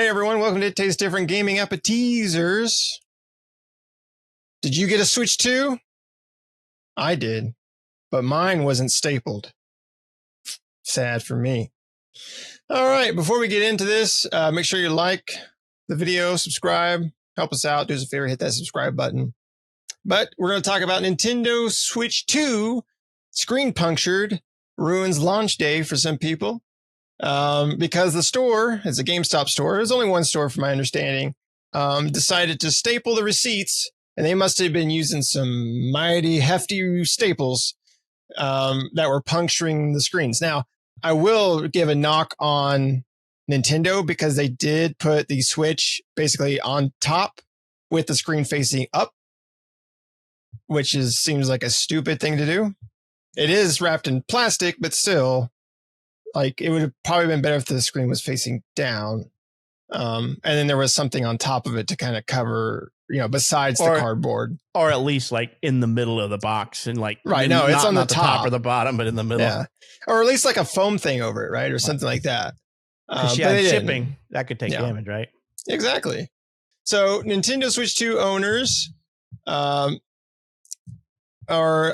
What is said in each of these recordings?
Hey everyone, welcome to Taste Different Gaming Appetizers. Did you get a Switch 2? I did, but mine wasn't stapled. Sad for me. All right, before we get into this, make sure you like the video, subscribe, help us out, do us a favor, hit that subscribe button. But we're going to talk about Nintendo Switch 2 screen punctured, ruins launch day for some people. Because the store, it's a GameStop store, there's only one store from my understanding, decided to staple the receipts, and they must have been using some mighty hefty staples that were puncturing the screens. Now, I will give a knock on Nintendo because they did put the Switch basically on top with the screen facing up, which seems like a stupid thing to do. It is wrapped in plastic, but still, like, it would have probably been better if the screen was facing down. And then there was something on top of it to kind of cover, besides the cardboard. Or at least like in the middle of the box and like, right. No, it's on the top or the bottom, but in the middle. Yeah. Or at least like a foam thing over it, right? Or something like that. Shipping, that could take damage, right? Exactly. So Nintendo Switch 2 owners are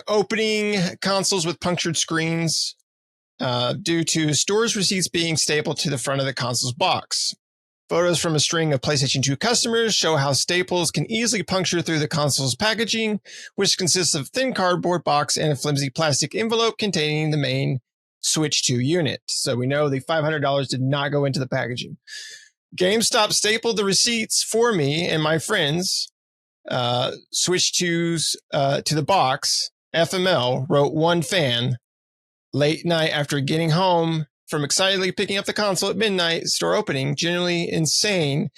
opening consoles with punctured screens due to stores receipts being stapled to the front of the console's box. Photos from a string of PlayStation 2 customers show how staples can easily puncture through the console's packaging, which consists of thin cardboard box and a flimsy plastic envelope containing the main Switch 2 unit. So we know the $500 did not go into the packaging. GameStop stapled the receipts for me and my friends. Switch 2s to the box. FML wrote one fan. Late night after getting home from excitedly picking up the console at midnight, store opening, generally insane.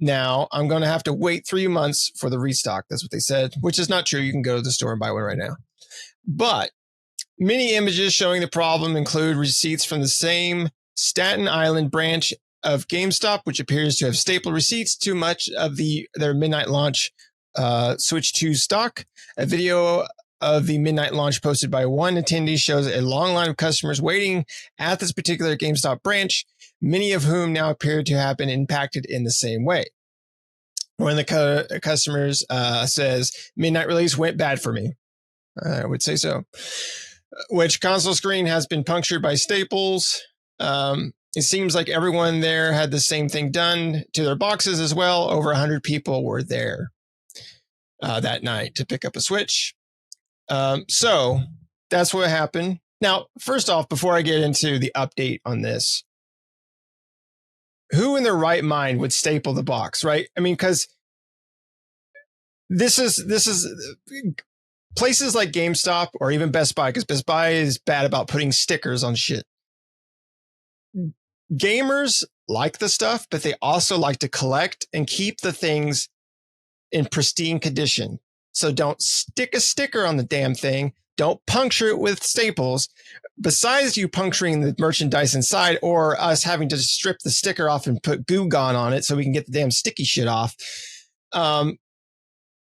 Now I'm going to have to wait 3 months for the restock. That's what they said, which is not true. You can go to the store and buy one right now. But many images showing the problem include receipts from the same Staten Island branch of GameStop, which appears to have stapled receipts to much of their midnight launch Switch 2 stock. A video of the midnight launch posted by one attendee shows a long line of customers waiting at this particular GameStop branch, many of whom now appear to have been impacted in the same way. One of the customers says, midnight release went bad for me. I would say so. Which console screen has been punctured by staples. It seems like everyone there had the same thing done to their boxes as well. Over 100 people were there that night to pick up a Switch. So that's what happened. Now, first off, before I get into the update on this, who in their right mind would staple the box, right? I mean, because this is places like GameStop or even Best Buy, because Best Buy is bad about putting stickers on shit. Gamers like the stuff, but they also like to collect and keep the things in pristine condition. So don't stick a sticker on the damn thing. Don't puncture it with staples. Besides you puncturing the merchandise inside or us having to strip the sticker off and put Goo Gone on it so we can get the damn sticky shit off.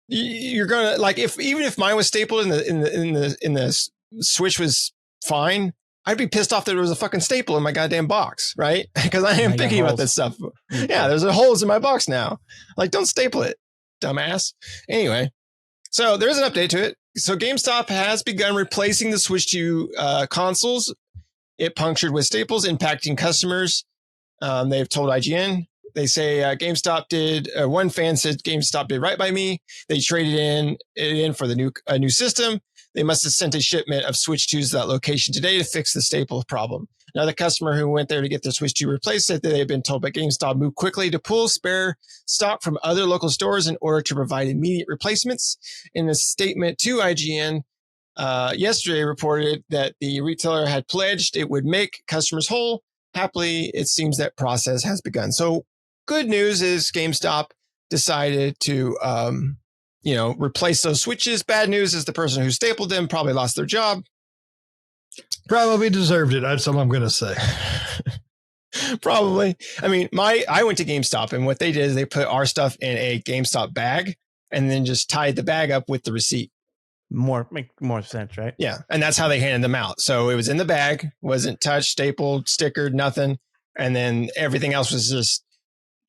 You're going to even if mine was stapled in the Switch was fine, I'd be pissed off that there was a fucking staple in my goddamn box, right? Because I am thinking about this stuff. Yeah, there's holes in my box now. Like, don't staple it, dumbass. Anyway. So there's an update to it. So GameStop has begun replacing the Switch 2 consoles. It punctured with staples, impacting customers. They've told IGN. They say GameStop did. One fan said GameStop did right by me. They traded it in for a new system. They must have sent a shipment of Switch 2s to that location today to fix the staple problem. Another customer who went there to get their Switch 2 replaced said that they had been told by GameStop move quickly to pull spare stock from other local stores in order to provide immediate replacements. In a statement to IGN, yesterday reported that the retailer had pledged it would make customers whole. Happily, it seems that process has begun. So good news is GameStop decided to, replace those Switches. Bad news is the person who stapled them probably lost their job. Probably deserved it. That's all I'm going to say. Probably. I mean, I went to GameStop and what they did is they put our stuff in a GameStop bag and then just tied the bag up with the receipt. Make more sense, right? Yeah. And that's how they handed them out. So it was in the bag, wasn't touched, stapled, stickered, nothing. And then everything else was just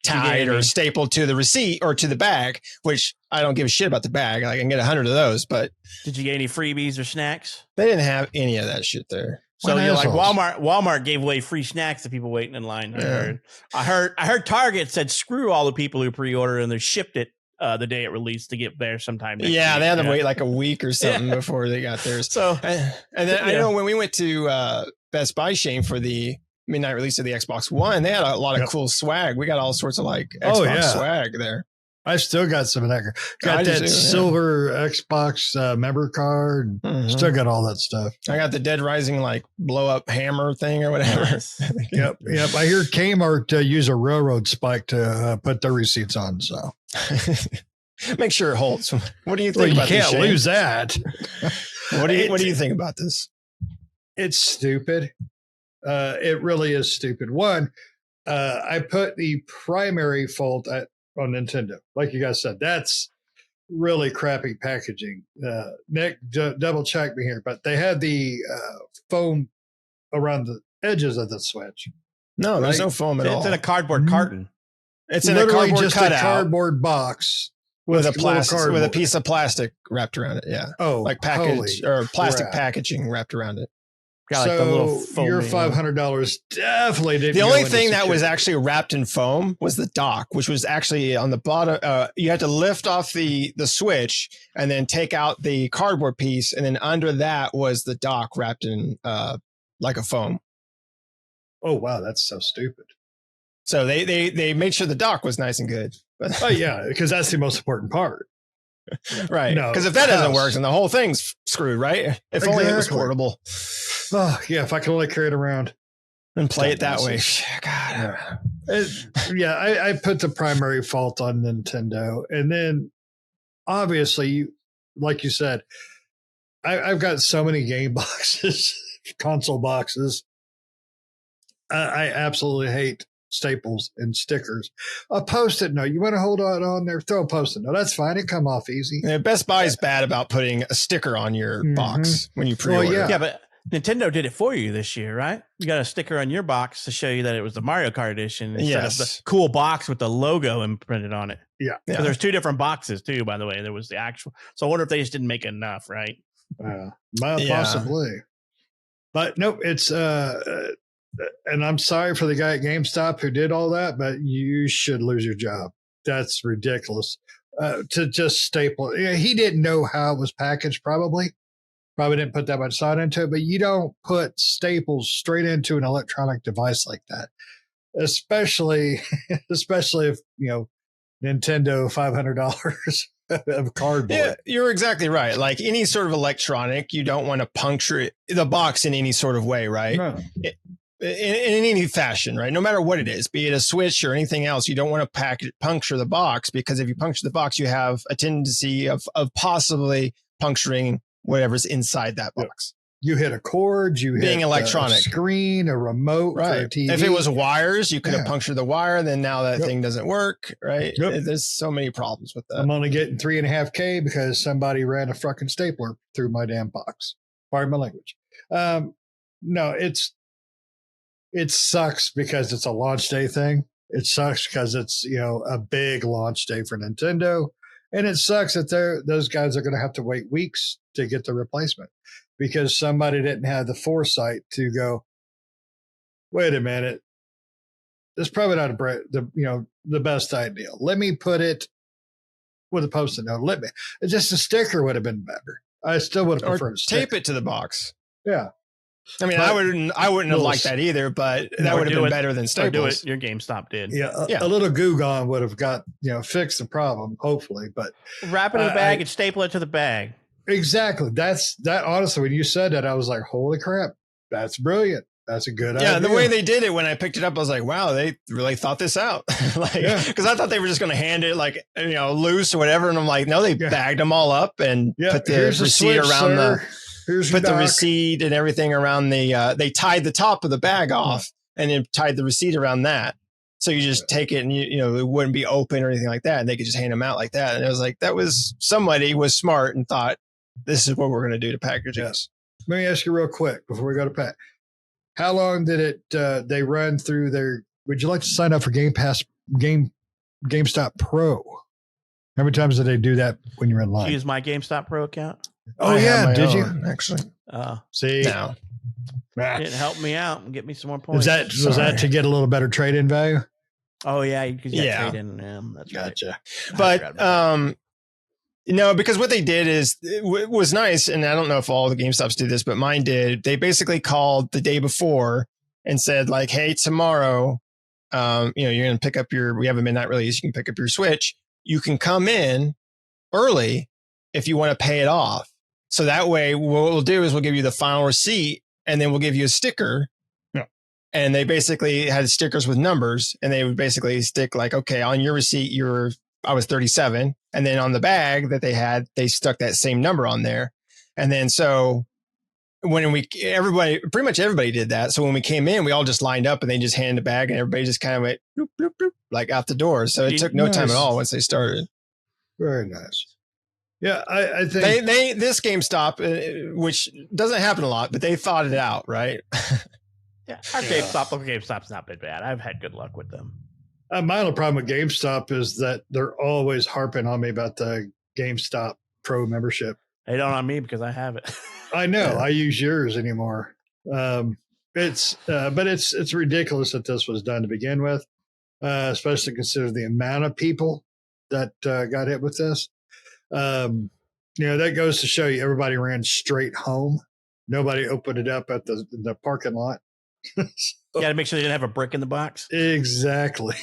tied or stapled to the receipt or to the bag, which I don't give a shit about the bag. Like, I can get 100 of those, but did you get any freebies or snacks? They didn't have any of that shit there. So you're like Walmart gave away free snacks to people waiting in line. I heard Target said screw all the people who pre-ordered and they shipped it the day it released to get there sometime next week. They had to wait like a week or something before they got theirs. So and then I know when we went to Best Buy, Shane, for the midnight release of the Xbox One, they had a lot of cool swag. We got all sorts of like Xbox swag there. I still got some of that. Got that silver Xbox member card. Still got all that stuff. I got the Dead Rising like blow up hammer thing or whatever. Yep. I hear Kmart use a railroad spike to put their receipts on. So make sure it holds. What do you think about this? You can't lose that. What do you think about this? It's stupid. It really is stupid. One, I put the primary fault on Nintendo. Like you guys said, that's really crappy packaging. Nick, double check me here, but they had the foam around the edges of the Switch. No, there's no foam at all. It's in a cardboard carton. It's in literally just a cardboard box with a piece of plastic wrapped around it. Yeah. Oh, like package or plastic packaging wrapped around it. Got like the little foam. Your $500 definitely didn't. The only thing that was actually wrapped in foam was the dock, which was actually on the bottom. You had to lift off the switch and then take out the cardboard piece, and then under that was the dock wrapped in like a foam. Oh wow, that's so stupid. So they made sure the dock was nice and good. Oh yeah, because that's the most important part. Right. Because if that doesn't work, then the whole thing's screwed, right? If only it was portable. Oh, yeah, if I could only carry it around. And play it that way. God. I put the primary fault on Nintendo. And then, obviously, like you said, I've got so many game boxes, console boxes. I absolutely hate staples and stickers. A Post-it note. You want to hold on there? Throw a Post-it note. That's fine. It come off easy. Yeah, Best Buy is bad about putting a sticker on your box when you pre-order. Well, yeah, but Nintendo did it for you this year, right? You got a sticker on your box to show you that it was the Mario Kart edition instead of the cool box with the logo imprinted on it. Yeah. So there's 2 different boxes too, by the way. There was the actual. So I wonder if they just didn't make enough, right? Possibly. But nope, it's and I'm sorry for the guy at GameStop who did all that, but you should lose your job. That's ridiculous. To just staple. He didn't know how it was packaged, probably didn't put that much thought into it, but you don't put staples straight into an electronic device like that, especially if, Nintendo $500 of cardboard. Yeah, you're exactly right. Like any sort of electronic, you don't want to puncture the box in any sort of way, right? No. In any fashion, right? No matter what it is, be it a Switch or anything else, you don't want to puncture the box, because if you puncture the box, you have a tendency of possibly puncturing whatever's inside that box. You hit a cord, being electronic, a screen, a remote, right? For a TV. If it was wires, you could have punctured the wire. Then now that thing doesn't work, right? There's so many problems with that. I'm only getting 3.5K because somebody ran a fucking stapler through my damn box. Pardon my language. No, it sucks because it's a launch day thing. It sucks because it's, a big launch day for Nintendo. And it sucks that those guys are going to have to wait weeks to get the replacement because somebody didn't have the foresight to go, wait a minute, this is probably not the best idea. Let me put it with a Post-it note. Just a sticker would have been better. I still would have preferred a sticker. Tape it to the box. Yeah. I mean, I wouldn't have liked that either, but that would have been better than staples. Do it. Your GameStop did. A little Goo Gone would have fixed the problem, hopefully. But wrap it in a bag and staple it to the bag. Exactly. That. Honestly, when you said that, I was like, "Holy crap, that's brilliant. That's a good idea." Yeah, the way they did it when I picked it up, I was like, "Wow, they really thought this out." Because I thought they were just going to hand it loose or whatever, and I'm like, "No, they bagged them all up and put the receipt around the receipt and everything around they tied the top of the bag off and then tied the receipt around that. So you just take it and it wouldn't be open or anything like that. And they could just hand them out like that. And it was like, somebody was smart and thought, this is what we're going to do to package this. Let me ask you real quick before we go to Pat. How long did they run through would you like to sign up for Game GameStop Pro? How many times did they do that when you're in line? Use my GameStop Pro account. Oh, yeah. Did you? Actually. See? No. Didn't help me out and get me some more points. Was that to get a little better trade-in value? Oh, yeah. Because you got trade in. Yeah, that's gotcha. Right. But, no, because what they did is it was nice. And I don't know if all the GameStops did this, but mine did. They basically called the day before and said like, hey, tomorrow, you're going to pick up we have a midnight release. You can pick up your Switch. You can come in early if you want to pay it off. So that way, what we'll do is we'll give you the final receipt and then we'll give you a sticker. Yeah. And they basically had stickers with numbers and they would basically stick like, okay, on your receipt, I was 37. And then on the bag that they stuck that same number on there. And then so pretty much everybody did that. So when we came in, we all just lined up and they just handed the bag and everybody just kind of went bloop, bloop, bloop, like out the door. So it took no time at all once they started. Very nice. Yeah, I think this GameStop, which doesn't happen a lot, but they thought it out, right? Yeah, our GameStop's not been bad. I've had good luck with them. My only problem with GameStop is that they're always harping on me about the GameStop Pro membership. They don't on me because I have it. I know. I use yours anymore. But it's ridiculous that this was done to begin with, especially considering the amount of people that got hit with this. That goes to show you everybody ran straight home. Nobody opened it up at the parking lot. You got to make sure they didn't have a brick in the box. Exactly.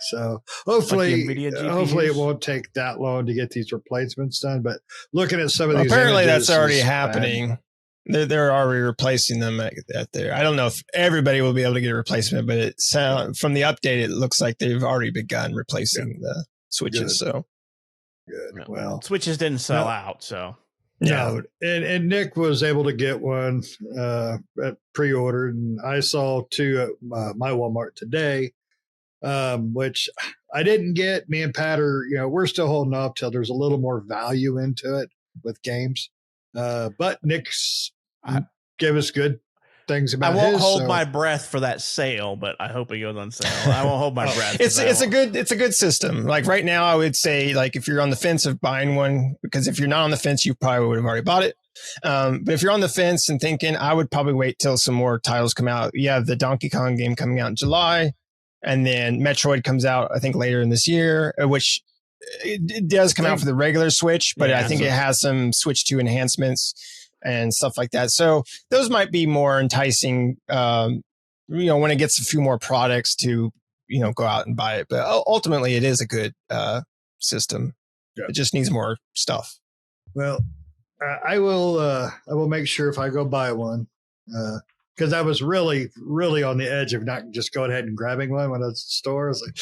So hopefully it won't take that long to get these replacements done. But looking at some of these, apparently that's already happening. They're already replacing them at there. I don't know if everybody will be able to get a replacement, but from the update, it looks like they've already begun replacing the Switches. Good. So good. Well, Switches didn't sell out, so. No, and Nick was able to get one pre-ordered, and I saw two at my Walmart today, which I didn't get. Me and Pat are, we're still holding off till there's a little more value into it with games. But Nick's gave us good things about. I won't hold my breath for that sale, but I hope it goes on sale. I won't hold my breath. It's a good system. Like right now, I would say like if you're on the fence of buying one, because if you're not on the fence, you probably would have already bought it. But if you're on the fence and thinking, I would probably wait till some more titles come out. You have the Donkey Kong game coming out in July, and then Metroid comes out, I think, later in this year, which it does come out for the regular Switch, but I think it has some Switch 2 enhancements and stuff like that. So those might be more enticing, when it gets a few more products to, go out and buy it. But ultimately, it is a good system. Yeah. It just needs more stuff. Well, I will make sure if I go buy one, because I was really, really on the edge of not just going ahead and grabbing one when I was at the store. I was like,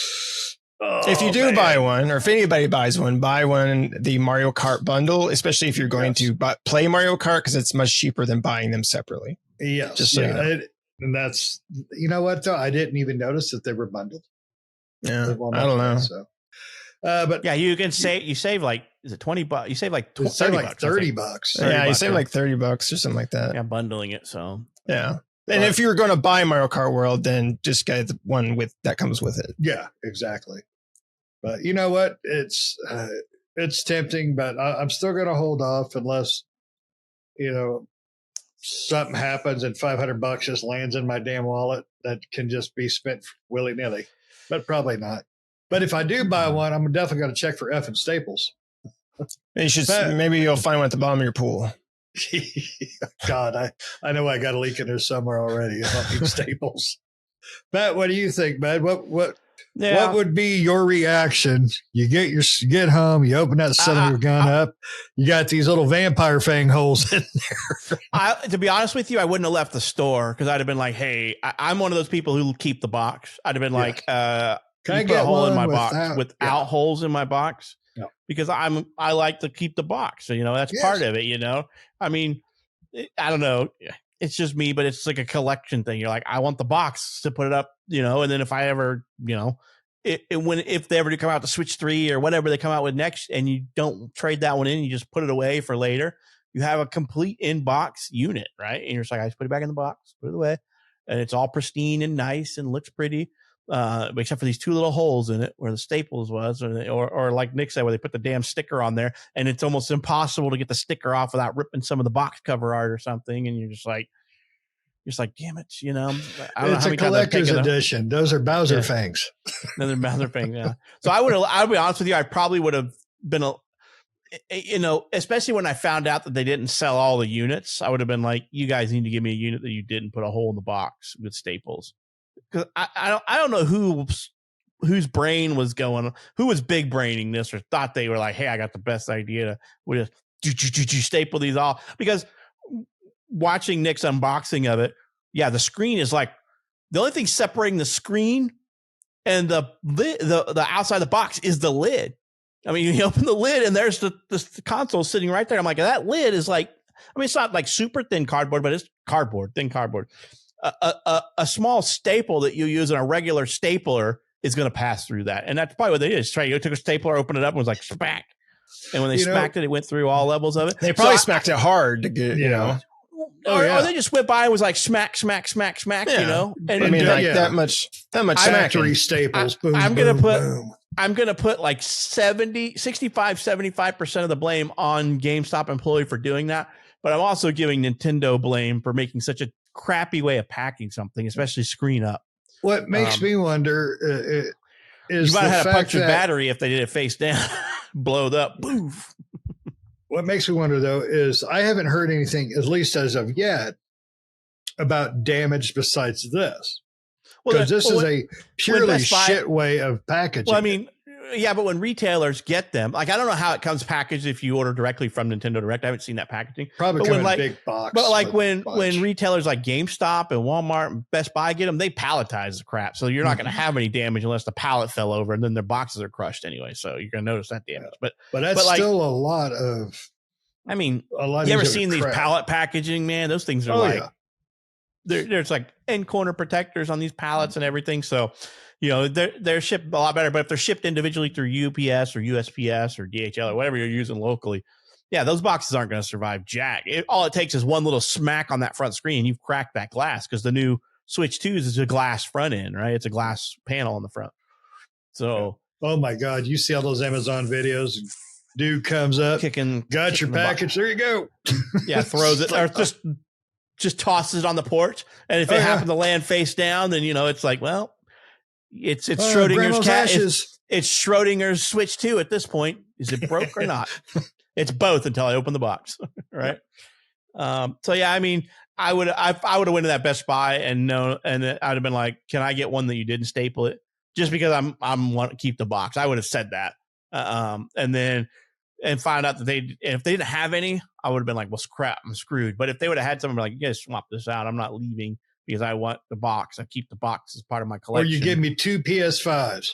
if you do buy one, or if anybody buys one, buy one, the Mario Kart bundle, especially if you're going to play Mario Kart, because it's much cheaper than buying them separately. Yes. Just so you know. And that's, what, though? I didn't even notice that they were bundled. Yeah. I don't know. So, but yeah, you can save like, is it $20? You save like $30. $30. Yeah, you save like $30 or something like that. Yeah, bundling it. So, yeah. And if you're going to buy Mario Kart World, then just get the one that comes with it. Yeah, exactly. But you know what? It's tempting, but I'm still going to hold off unless, something happens and $500 just lands in my damn wallet that can just be spent willy nilly. But probably not. But if I do buy one, I'm definitely going to check for F and Staples. Maybe you'll find one at the bottom of your pool. God, I know I got a leak in there somewhere already. I need Staples. Matt, what do you think, man? What would be your reaction? You get home, you open that son of your gun up, you got these little vampire fang holes in there. To be honest with you, I wouldn't have left the store because I'd have been like, hey, I'm one of those people who keep the box. I'd have been like, can I get a hole in my box without holes in my box? No. Because I like to keep the box. So, that's part of it, I mean, I don't know. It's just me, but it's like a collection thing. You're like, I want the box to put it up, and then if I ever, if they ever do come out to Switch 3 or whatever they come out with next, and you don't trade that one in, you just put it away for later, you have a complete in-box unit, right? And you're just like, I just put it back in the box, put it away, and it's all pristine and nice and looks pretty. except for these two little holes in it where the Staples was, or like Nick said, where they put the damn sticker on there, and it's almost impossible to get the sticker off without ripping some of the box cover art or something. And you're just like, damn it, I don't know it's how a collector's edition. Those are Bowser fangs. Those are Bowser fangs. Yeah. So I'll be honest with you, I probably would have been especially when I found out that they didn't sell all the units, I would have been like, you guys need to give me a unit that you didn't put a hole in the box with Staples. Because I don't know whose brain was going, who was big braining this or thought they were like, hey, I got the best idea to just staple these all. Because watching Nick's unboxing of it, yeah, the screen is like the only thing separating the screen and the outside of the box is the lid. I mean, you open the lid and there's the console sitting right there. I'm like, that lid is like, I mean, it's not like super thin cardboard, but it's thin cardboard. A small staple that you use in a regular stapler is going to pass through that. And that's probably what they did. You took a stapler, opened it up, and was like, smack. And when they smacked it, it went through all levels of it. They probably smacked it hard to get, Or they just went by and was like, smack, smack, smack, smack, And I mean, that much factory staples. Boom, I'm going to put like 75% of the blame on GameStop employee for doing that. But I'm also giving Nintendo blame for making such a crappy way of packing something, especially screen up. What makes me wonder is you might have had a punctured battery if they did it face down, blowed up, poof. What makes me wonder, though, is I haven't heard anything, at least as of yet, about damage besides this. Because this is a purely shit way of packaging. Well, I mean, yeah, but when retailers get them, like I don't know how it comes packaged if you order directly from Nintendo Direct. I haven't seen that packaging. Probably come in a big box. But like when retailers like GameStop and Walmart and Best Buy get them, they palletize the crap. So you're not going to have any damage unless the pallet fell over and then their boxes are crushed anyway. So you're going to notice that damage. But that's still a lot of. I mean, you ever seen these pallet packaging, man? Those things are there's like end corner protectors on these pallets and everything. So, they're shipped a lot better. But if they're shipped individually through UPS or USPS or DHL or whatever you're using locally, yeah, those boxes aren't going to survive jack. All it takes is one little smack on that front screen. You've cracked that glass because the new Switch 2s is a glass front end, right? It's a glass panel on the front. So, oh my God, you see all those Amazon videos? Dude comes up, got your package. There you go. Yeah, throws it or just tosses it on the porch. And if it happened to land face down, then it's like, well, it's Schrodinger's cat. It's Schrodinger's Switch 2 at this point. Is it broke or not? It's both until I open the box, right? So yeah, I mean, I would have went to that Best Buy and I'd have been like, can I get one that you didn't staple it? Just because I'm want to keep the box. I would have said that. And find out that if they didn't have any, I would have been like, well, crap, I'm screwed. But if they would have had something like, you guys swap this out, I'm not leaving because I want the box. I keep the box as part of my collection. Or you give me 2 PS5s.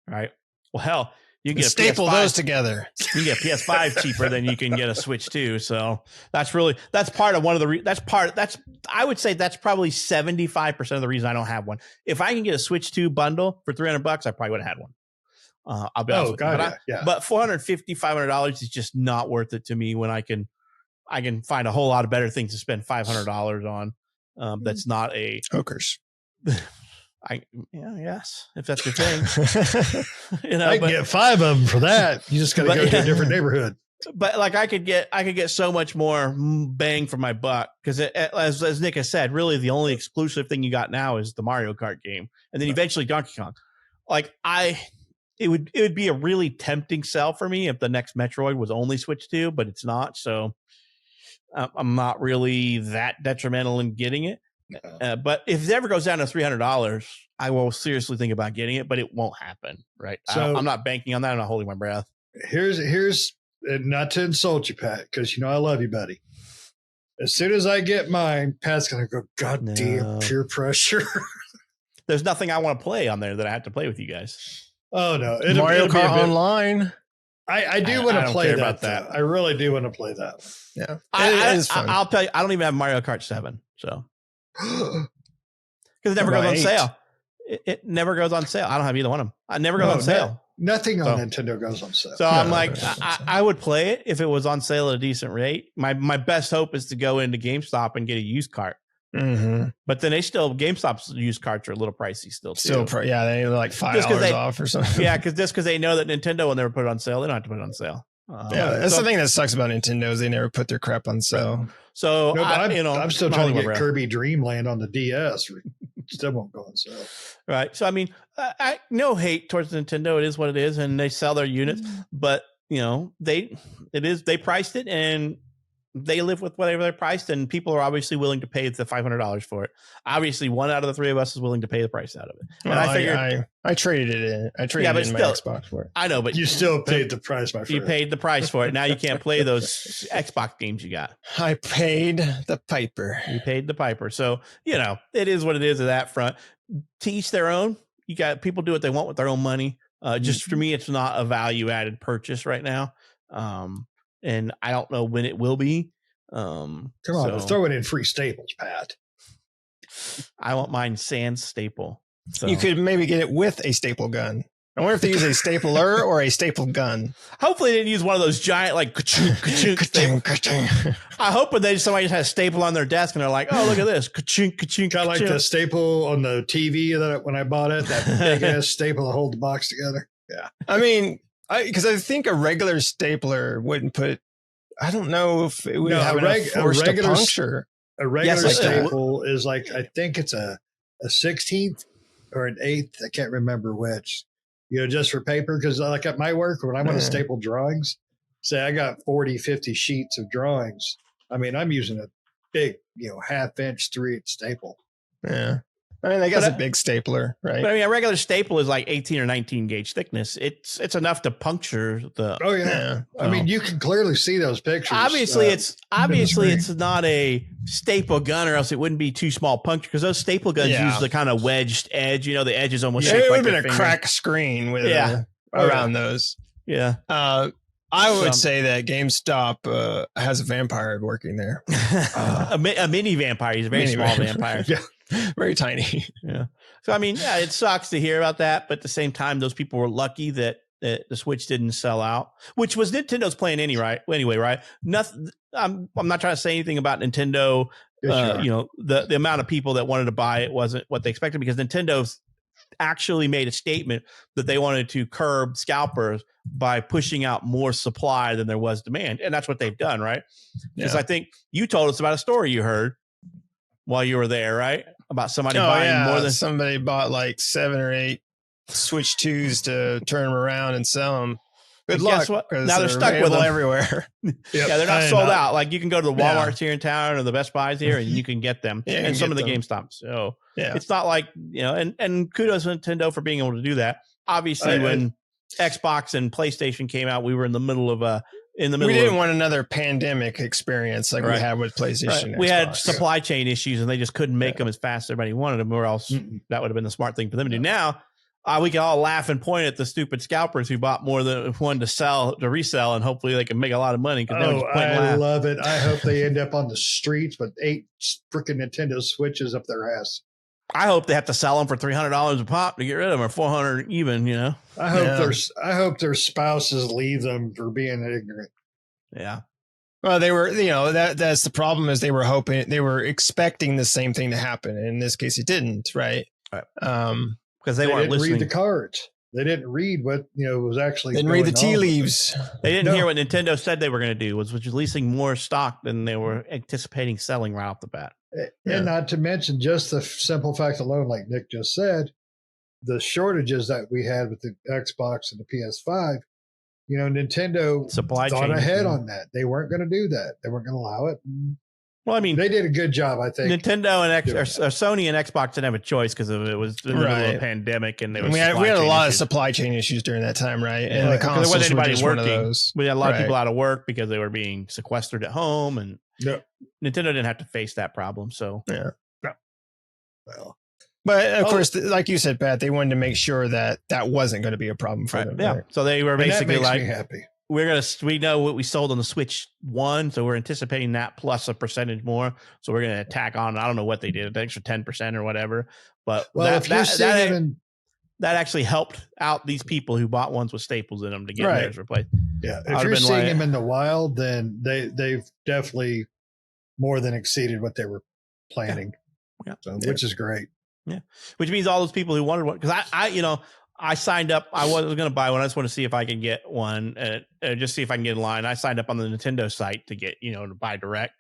All right. Well, hell, you can get staple PS5, those together. You can get PS5 cheaper than you can get a Switch 2. So that's part of one of the, I would say that's probably 75% of the reason I don't have one. If I can get a Switch 2 bundle for $300, I probably would have had one. I'll be honest with you. But $450, $500 is just not worth it to me when I can find a whole lot of better things to spend $500 on. That's not a hookers. Yes, if that's your thing. I can get 5 of them for that. You just got to go to a different neighborhood. But like I could get so much more bang for my buck because as Nick has said, really the only exclusive thing you got now is the Mario Kart game, and then eventually Donkey Kong. Like It would be a really tempting sell for me if the next Metroid was only Switch 2, but it's not. So I'm not really that detrimental in getting it. But if it ever goes down to $300, I will seriously think about getting it, but it won't happen. Right. So I'm not banking on that. I'm not holding my breath. Here's not to insult you, Pat, because I love you, buddy. As soon as I get mine, Pat's going to go, God damn, peer pressure. There's nothing I want to play on there that I have to play with you guys. Oh no, Mario Kart Online. I do want to play that. I really do want to play that. Yeah, I'll tell you, I don't even have Mario Kart 7, so because it never goes on sale. It never goes on sale. I don't have either one of them. It never goes on sale. Nothing on Nintendo goes on sale. So I'm like, I would play it if it was on sale at a decent rate. My best hope is to go into GameStop and get a used cart Mm-hmm. But then GameStop's used carts are a little pricey still. Yeah, they're like $5 off or something. Yeah, because they know that Nintendo will never put it on sale. They don't have to put it on sale. That's the thing that sucks about Nintendo is they never put their crap on sale. Right. So I'm still trying to get Kirby Dream Land on the DS. Still won't go on sale. Right. So I mean, I no hate towards Nintendo. It is what it is, and they sell their units. But they priced it, and they live with whatever they're priced, and people are obviously willing to pay the $500 for it. Obviously, one out of the three of us is willing to pay the price out of it. And I figured I traded it in. I traded it in my Xbox for it. I know, but you still paid the price, my friend. You paid the price for it. Now you can't play those Xbox games you got. I paid the piper. You paid the piper. So, it is what it is at that front. To each their own. You got people do what they want with their own money. Just for me, it's not a value added purchase right now. And I don't know when it will be. Come on, throw it in free Staples, Pat. I want mine sans staple. So. You could maybe get it with a staple gun. I wonder if they use a stapler or a staple gun. Hopefully they didn't use one of those giant I hope somebody just has a staple on their desk and they're like, oh, look at this. Kind of like the staple on the TV that when I bought it, that big ass staple to hold the box together. Yeah. I mean, because I think a regular stapler wouldn't put. I don't know if it would have enough force to puncture. A regular staple is like, I think it's a 16th or an 8th. I can't remember which. Just for paper, because like at my work, when I want to staple drawings, say I got 40, 50 sheets of drawings. I mean, I'm using a big, 1/2-inch 3/8 staple. Yeah. I mean, I guess a big stapler, right? But I mean, a regular staple is like 18 or 19 gauge thickness. It's enough to puncture the. Oh yeah. I mean, you can clearly see those pictures. Obviously, it's not a staple gun, or else it wouldn't be too small puncture. Because those staple guns use the kind of wedged edge. The edge is almost. It would have been a crack screen with around those. Yeah. I would say that GameStop has a vampire working there. A mini vampire. He's a very small vampire. Yeah. Very tiny. Yeah. So, I mean, it sucks to hear about that. But at the same time, those people were lucky that the Switch didn't sell out, which was Nintendo's plan anyway, right? Nothing. I'm not trying to say anything about Nintendo. The amount of people that wanted to buy it wasn't what they expected, because Nintendo's actually made a statement that they wanted to curb scalpers by pushing out more supply than there was demand. And that's what they've done, right? Because I think you told us about a story you heard while you were there, right? About somebody buying more than somebody bought like 7 or 8 Switch 2s to turn them around and sell them. Good luck. Guess what? Now they're stuck with them everywhere. Yeah, they're not sold out. Like you can go to the Walmarts here in town or the Best Buys here, and you can get them, and some of the GameStops. So it's not like and kudos to Nintendo for being able to do that. Obviously, when Xbox and PlayStation came out, we were in the middle of we didn't want another pandemic experience like we had with PlayStation. We had supply chain issues, and they just couldn't make them as fast as everybody wanted them, or else that would have been the smart thing for them to do. Now, we can all laugh and point at the stupid scalpers who bought more than one to resell, and hopefully they can make a lot of money. I love it. I hope they end up on the streets with 8 freaking Nintendo Switches up their ass. I hope they have to sell them for $300 a pop to get rid of them, or $400 even. I hope their spouses leave them for being ignorant. Yeah. Well, they were, that's the problem, is they were expecting the same thing to happen. And in this case, it didn't, right? Because they weren't listening. Read the cards. They didn't read what was actually. Didn't read the tea leaves. They didn't hear what Nintendo said they were going to do, which was releasing more stock than they were anticipating selling right off the bat. And not to mention just the simple fact alone, like Nick just said, the shortages that we had with the Xbox and the PS5. Nintendo thought ahead on that. They weren't going to do that. They weren't going to allow it. Well, I mean, they did a good job, I think. Nintendo and Sony and Xbox didn't have a choice because it was in the middle of a pandemic, and we had a lot of supply chain issues during that time, right? And the consoles were just one of those. We had a lot of people out of work because they were being sequestered at home, and Nintendo didn't have to face that problem. So well. But of course, like you said, Pat, they wanted to make sure that wasn't going to be a problem for them. Yeah. Right? So they were basically like, happy. We know what we sold on the Switch 1, so we're anticipating that plus a percentage more. So we're going to attack on. I don't know what they did, an extra 10% or whatever. But that actually helped out these people who bought ones with staples in them to get theirs replaced. Yeah, if you're seeing them in the wild, then they've definitely more than exceeded what they were planning. Yeah. So, which is great. Yeah. Which means all those people who wanted one, because I signed up. I was going to buy one. I just want to see if I can get one and just see if I can get in line. I signed up on the Nintendo site to get, to buy direct.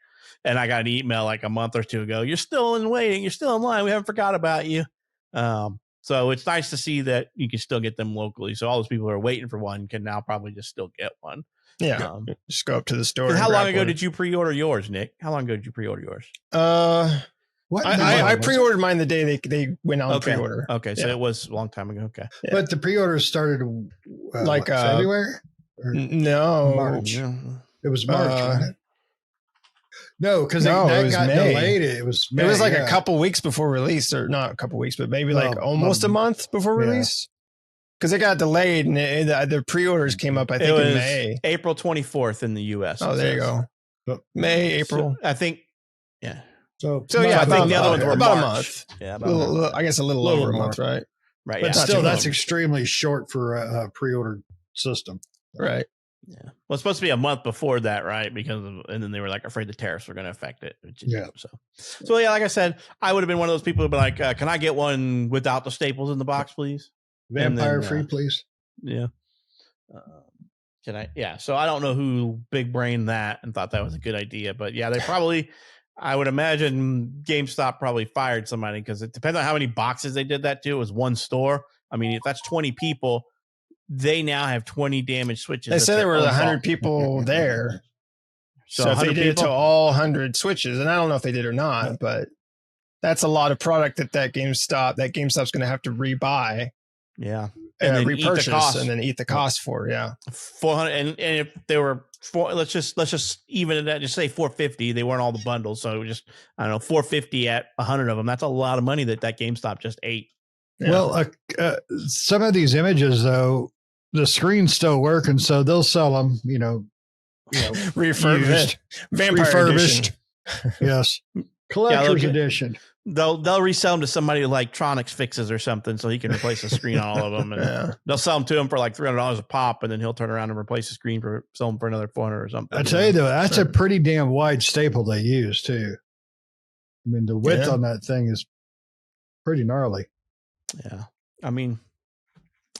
And I got an email like a month or two ago. You're still in waiting. You're still in line. We haven't forgot about you. So it's nice to see that you can still get them locally. So all those people who are waiting for one can now probably just still get one. Yeah. Just go up to the store. How long ago did you pre-order yours, Nick? How long ago did you pre-order yours? What? I pre-ordered mine the day they went on pre-order. Okay, so it was a long time ago. Okay, but the pre-orders started February? No, March. It was March, wasn't it? No, because that got May. delayed. It was May, it was like a couple weeks before release, or not a couple weeks, but maybe almost a month before release. Because it got delayed, and the pre-orders came up. I think in May, April 24th in the U.S. Oh, there you go. May, April. So, I think. Yeah. So I think the other ones were about March. A month. Yeah, I guess a little over a month, right? Right. But still, that's extremely short for a pre-order system. Right. Yeah. Well, it's supposed to be a month before that, right? And then they were afraid the tariffs were going to affect it. So yeah, like I said, I would have been one of those people who'd be like, can I get one without the staples in the box, please? Vampire free, please. Yeah. Can I? Yeah. So I don't know who big brained that and thought that was a good idea, but yeah, they probably, I would imagine GameStop probably fired somebody because it depends on how many boxes they did that to. It was one store. I mean, if that's 20 people, they now have 20 damaged switches. They said there were 100 people there. So if they did it to all 100 switches, and I don't know if they did or not, but that's a lot of product that GameStop's going to have to rebuy. Yeah. And then repurchase and then eat the cost for. Yeah. 400. And if there were let's just even it at, just say 450. They weren't all the bundles. So just, I don't know, 450 at 100 of them. That's a lot of money that GameStop just ate. Yeah. Well, some of these images though, the screen's still working, so they'll sell them, refurbished, refurbished. Yes. Collector's edition. They'll resell them to somebody like Tronics Fixes or something, so he can replace the screen on all of them. And they'll sell them to him for like $300 a pop, and then he'll turn around and replace the screen sell them for another $400 or something. I tell you though, that's a pretty damn wide staple they use too. I mean, the width on that thing is pretty gnarly. Yeah, I mean,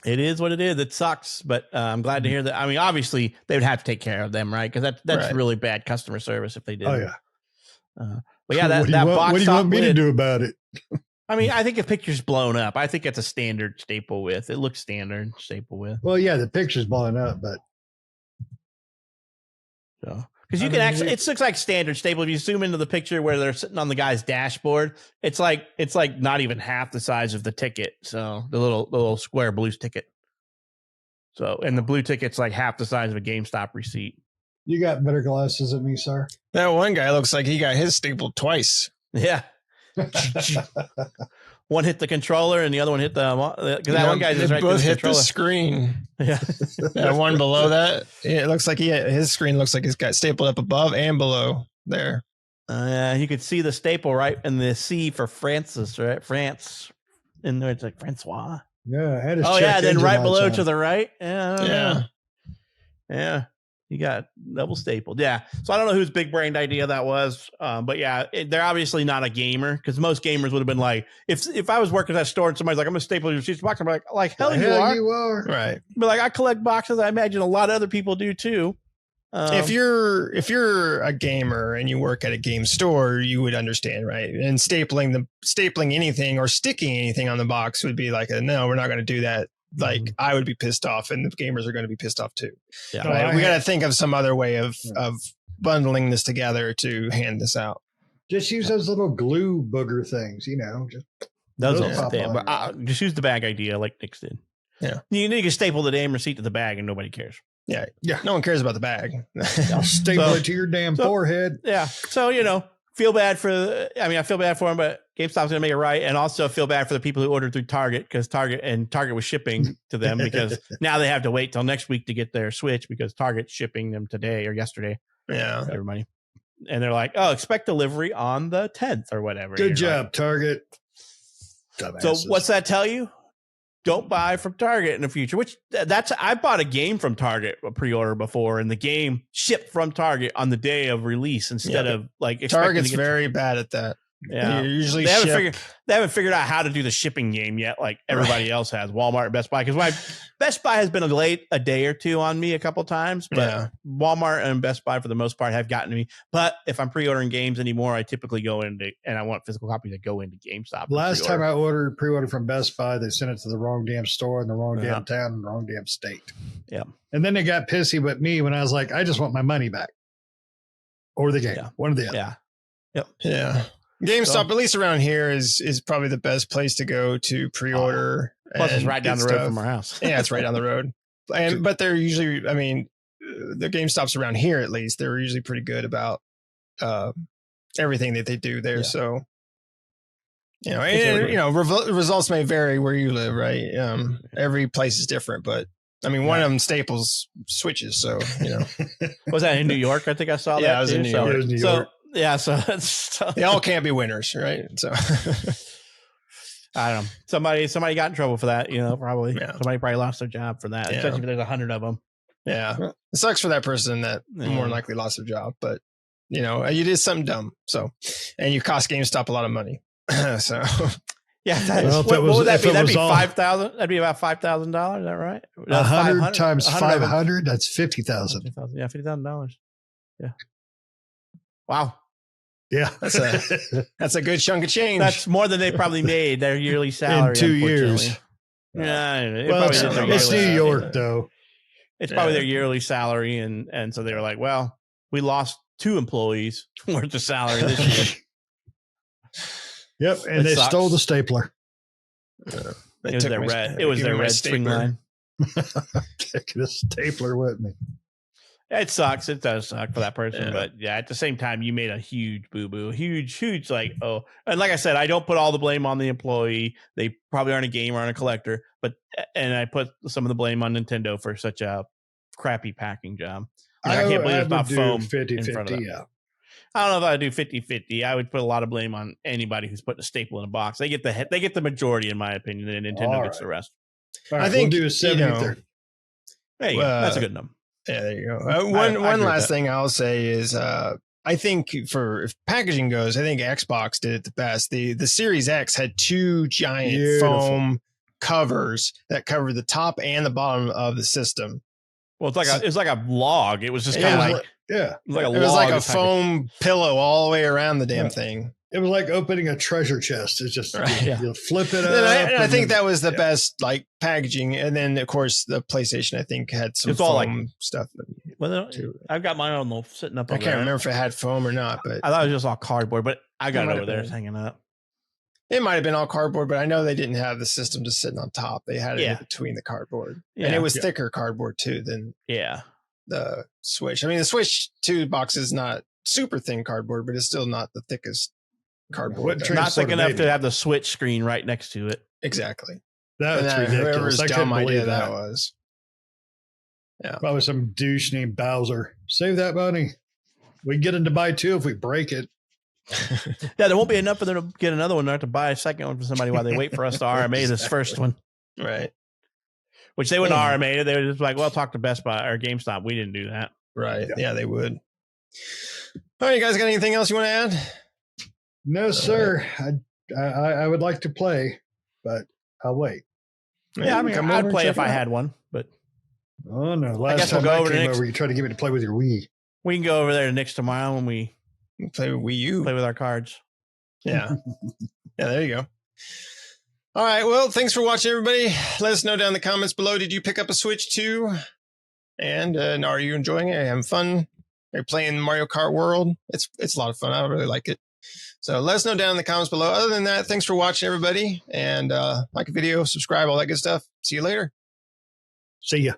it is what it is. It sucks, but I'm glad to hear that. I mean, obviously they would have to take care of them, right? Because that's really bad customer service if they did. Oh yeah. But yeah, that box. What do you want me to do about it? I mean, I think a picture's blown up. I think it's a standard staple width. It looks standard staple width. Well, yeah, the picture's blown up, but because you can actually, it looks like standard staple. If you zoom into the picture where they're sitting on the guy's dashboard, it's like not even half the size of the ticket. So the little square blue ticket. So, and the blue ticket's like half the size of a GameStop receipt. You got better glasses than me, sir. That one guy looks like he got his stapled twice. Yeah. One hit the controller and the other one hit the one guy just right both the hit the screen. Yeah. That one below that, it looks like his screen looks like it's got stapled up above and below there. You could see the staple right in the C for Francis, right? France. And there it's like Francois. Yeah. Then right below to the right. Yeah. You got double stapled. Yeah. So I don't know whose big brained idea that was. But yeah, they're obviously not a gamer because most gamers would have been like, if I was working at that store and somebody's like, I'm going to staple your sheets box, I'm like, hell you are. Right. But like, I collect boxes. I imagine a lot of other people do too. If you're a gamer and you work at a game store, you would understand, right? And stapling anything or sticking anything on the box would be like, no, we're not going to do that. Like I would be pissed off and the gamers are going to be pissed off too. Yeah. Right? We got to think of some other way of bundling this together to hand this out. Just use those little glue booger things, just use the bag idea like Nick's did. Yeah. You can staple the damn receipt to the bag and nobody cares. Yeah. No one cares about the bag. I'll staple it to your damn forehead. Yeah. So, feel bad I feel bad for them, but GameStop's going to make it right. And also feel bad for the people who ordered through Target because Target was shipping to them because now they have to wait till next week to get their Switch because Target's shipping them today or yesterday. Yeah. Everybody. And they're like, expect delivery on the 10th or whatever. Good job, Target. Dumbasses. So what's that tell you? Don't buy from Target in the future, I bought a game from Target, a pre-order before, and the game shipped from Target on the day of release instead of like Target's very bad at that. Yeah, usually they haven't figured out how to do the shipping game yet, like everybody else has. Walmart and Best Buy, because Best Buy has been a day or two on me a couple times, but Walmart and Best Buy for the most part have gotten to me. But if I'm pre-ordering games anymore, I typically go into, and I want physical copies, I go into GameStop. Last time I pre-ordered from Best Buy, they sent it to the wrong damn store in the wrong damn town and the wrong damn state. Yeah, and then they got pissy with me when I was like, I just want my money back or the game, one or the other. Yeah, yep, yeah. GameStop, at least around here, is probably the best place to go to pre-order. Plus, it's right down the road from our house. Yeah, it's right down the road. But they're usually, I mean, the GameStops around here, at least, they're usually pretty good about everything that they do there. Yeah. So, results may vary where you live, right? Every place is different, but I mean, one of them Staples switches. So, Was that in New York? I think I saw that. Yeah, it was in New York. So, yeah, so they all can't be winners, right? So I don't know. Somebody got in trouble for that, probably. Yeah. Somebody probably lost their job for that, especially if there's 100 of them. Yeah. It sucks for that person that more than likely lost their job, but you did something dumb. So, and you cost GameStop a lot of money. So yeah, what would that be? That'd be $5,000. That'd be about $5,000. Is that right? 100 times 500. That's $50,000. Yeah, $50,000. Yeah. Wow. Yeah, that's a good chunk of change. That's more than they probably made their yearly salary in 2 years. Yeah, it's New York though. It's probably their yearly salary, and so they were like, "Well, we lost 2 employees worth of salary this year." Yep, and they stole the stapler. It was their red string line. Taking a stapler with me. It sucks. It does suck for that person. But yeah, at the same time, you made a huge boo-boo. Huge, like, oh. And like I said, I don't put all the blame on the employee. They probably aren't a gamer, aren't a collector. And I put some of the blame on Nintendo for such a crappy packing job. I can't believe it's not foam 50-50, yeah. I don't know if I do 50-50. I would put a lot of blame on anybody who's putting a staple in a box. They get the majority, in my opinion, and Nintendo gets the rest. Right, I think we'll do a 70-30. There you go. That's a good number. Yeah, there you go. One last thing I'll say is I think if packaging goes, I think Xbox did it the best. The Series X had 2 giant foam covers that covered the top and the bottom of the system. Well, it's like a log. It was just kind of like it was like a foam pillow all the way around the damn thing. It was like opening a treasure chest. It's just you flip it up. And I think that was the best packaging. And then of course the PlayStation I think had some foam stuff. Well, I've got mine on sitting up. I can't remember if it had foam or not, but I thought it was just all cardboard. But I got it over there, it's hanging up. It might have been all cardboard, but I know they didn't have the system just sitting on top. They had it in between the cardboard, and it was thicker cardboard too than the Switch. I mean, the Switch 2 box is not super thin cardboard, but it's still not the thickest cardboard. Not thick enough to have the Switch screen right next to it. Exactly. That's ridiculous. Whoever's dumb idea that was. Yeah, probably some douche named Bowser. Save that money. We can get him to buy 2 if we break it. Yeah, there won't be enough for them to get another one. Not to buy a second one for somebody while they wait for us to RMA this first one. Right. Which they wouldn't RMA it. They would just like, well, talk to Best Buy or GameStop. We didn't do that. Right. Yeah, they would. All right, you guys got anything else you want to add? No, sir. I would like to play, but I'll wait. Yeah, I mean, I'd play if I had one, but oh no! Last time I came over, you tried to get me to play with your Wii. We can go over there next tomorrow when we play with Wii U. Play with our cards. Yeah. Yeah, there you go. All right. Well, thanks for watching, everybody. Let us know down in the comments below. Did you pick up a Switch too? And are you enjoying it? Are you having fun? Are you playing Mario Kart World? It's a lot of fun. I really like it. So let us know down in the comments below. Other than that, thanks for watching, everybody. And like a video, subscribe, all that good stuff. See you later. See ya.